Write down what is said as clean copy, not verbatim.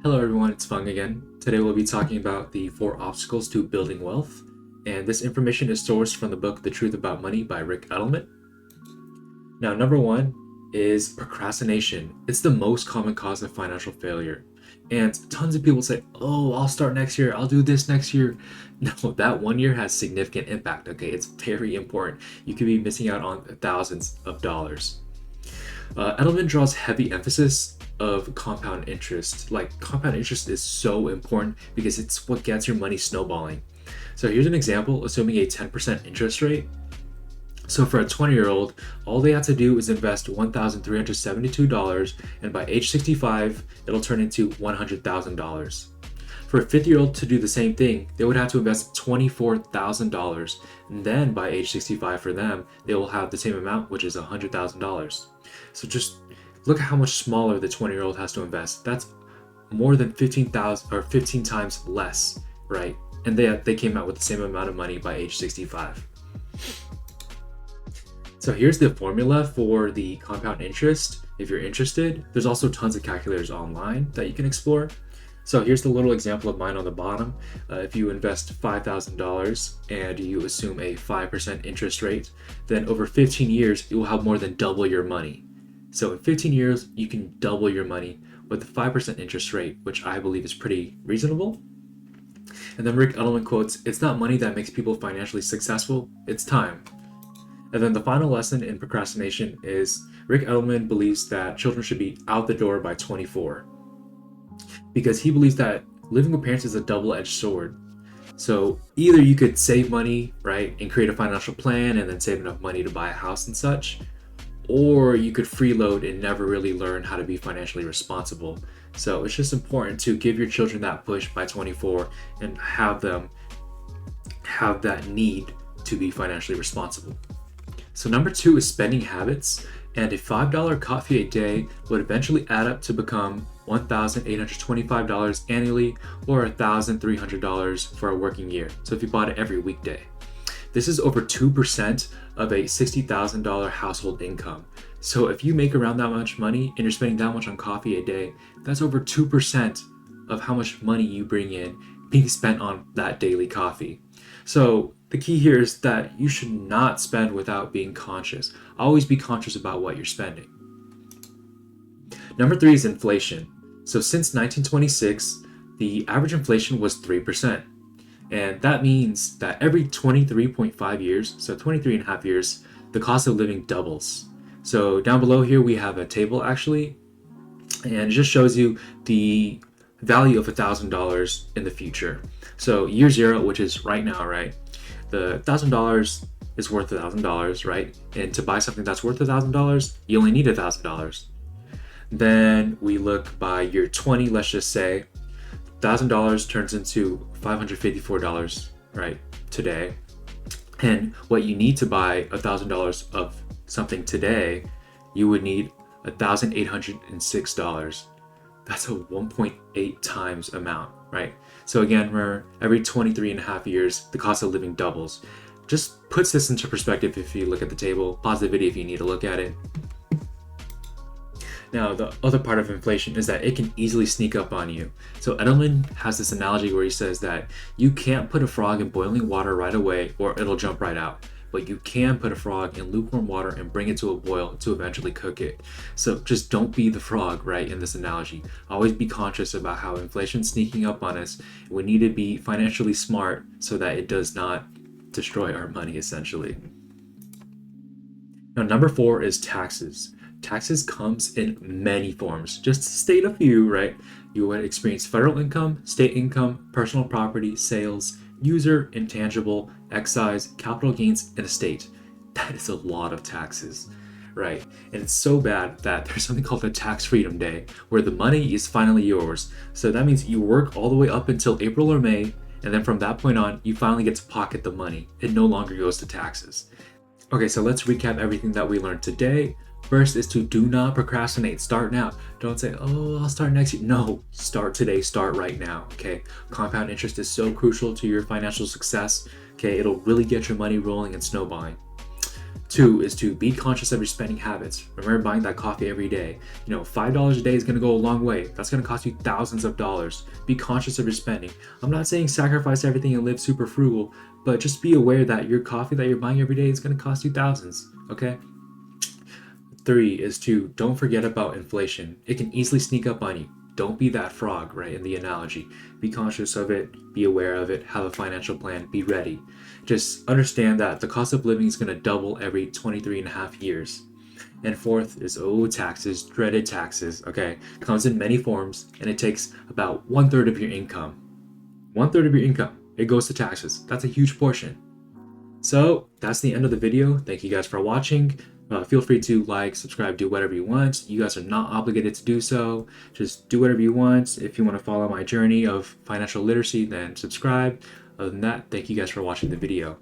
Hello everyone, it's Fung again. Today we'll be talking about the 4 obstacles to building wealth, and this information is sourced from the book The Truth About Money by Rick Edelman. Now, number one is procrastination. It's the most common cause of financial failure. And tons of people say, oh, I'll start next year, I'll do this next year. No, that one year has significant impact, okay? It's very important. You could be missing out on thousands of dollars. Edelman draws heavy emphasis of compound interest. Like, compound interest is so important because it's what gets your money snowballing. So here's an example, assuming a 10% interest rate. So for a 20-year-old, all they have to do is invest $1,372, and by age 65, it'll turn into $100,000. For a 50-year-old to do the same thing, they would have to invest $24,000, and then by age 65 for them, they will have the same amount, which is $100,000. So just look at how much smaller the 20-year-old has to invest. That's more than 15,000 or 15 times less, right? And they came out with the same amount of money by age 65. So here's the formula for the compound interest. If you're interested, there's also tons of calculators online that you can explore. So here's the little example of mine on the bottom. If you invest $5,000 and you assume a 5% interest rate, then over 15 years, you will have more than double your money. So in 15 years, you can double your money with a 5% interest rate, which I believe is pretty reasonable. And then Rick Edelman quotes, "It's not money that makes people financially successful, it's time." And then the final lesson in procrastination is Rick Edelman believes that children should be out the door by 24 because he believes that living with parents is a double-edged sword. So either you could save money, right, and create a financial plan and then save enough money to buy a house and such, or you could freeload and never really learn how to be financially responsible. So it's just important to give your children that push by 24 and have them have that need to be financially responsible. So number two is spending habits, and a $5 coffee a day would eventually add up to become $1,825 annually or $1,300 for a working year. So if you bought it every weekday. This is over 2% of a $60,000 household income. So if you make around that much money and you're spending that much on coffee a day, that's over 2% of how much money you bring in being spent on that daily coffee. So the key here is that you should not spend without being conscious. Always be conscious about what you're spending. Number three is inflation. So since 1926, the average inflation was 3%. And that means that every 23.5 years, so 23 and a half years, the cost of living doubles. So down below here, we have a table actually, and it just shows you the value of $1,000 in the future. So year zero, which is right now, right? The $1,000 is worth $1,000, right? And to buy something that's worth $1,000, you only need $1,000. Then we look by year 20, let's just say, $1,000 turns into $554, right, today. And what you need to buy $1,000 of something today, you would need $1,806. That's a 1.8 times amount, right? So again, remember, every 23 and a half years, the cost of living doubles. Just puts this into perspective if you look at the table. Pause the video if you need to look at it. Now, the other part of inflation is that it can easily sneak up on you. So Edelman has this analogy where he says that you can't put a frog in boiling water right away or it'll jump right out. But you can put a frog in lukewarm water and bring it to a boil to eventually cook it. So just don't be the frog, right, in this analogy. Always be conscious about how inflation's sneaking up on us. We need to be financially smart so that it does not destroy our money, essentially. Now, number four is taxes. Taxes comes in many forms. Just to state a few, right? You would experience federal income, state income, personal property, sales, user, intangible, excise, capital gains, and estate. That is a lot of taxes, right? And it's so bad that there's something called the Tax Freedom Day, where the money is finally yours. So that means you work all the way up until April or May, and then from that point on, you finally get to pocket the money. It no longer goes to taxes. Okay, so let's recap everything that we learned today. First is to do not procrastinate. Start now. Don't say, oh, I'll start next year. No, start today. Start right now. Okay. Compound interest is so crucial to your financial success. Okay. It'll really get your money rolling and snowballing. 2 is to be conscious of your spending habits. Remember buying that coffee every day. $5 a day is going to go a long way. That's going to cost you thousands of dollars. Be conscious of your spending. I'm not saying sacrifice everything and live super frugal, but just be aware that your coffee that you're buying every day is going to cost you thousands, okay? 3 is to don't forget about inflation. It can easily sneak up on you. Don't be that frog, right, in the analogy. Be conscious of it, be aware of it, have a financial plan, be ready. Just understand that the cost of living is going to double every 23 and a half years. And 4th is, taxes, dreaded taxes, okay? Comes in many forms, and it takes about 1/3 of your income. 1/3 of your income, it goes to taxes. That's a huge portion. So that's the end of the video. Thank you guys for watching. Feel free to like, subscribe, do whatever you want. You guys are not obligated to do so. Just do whatever you want. If you want to follow my journey of financial literacy, then subscribe. Other than that, thank you guys for watching the video.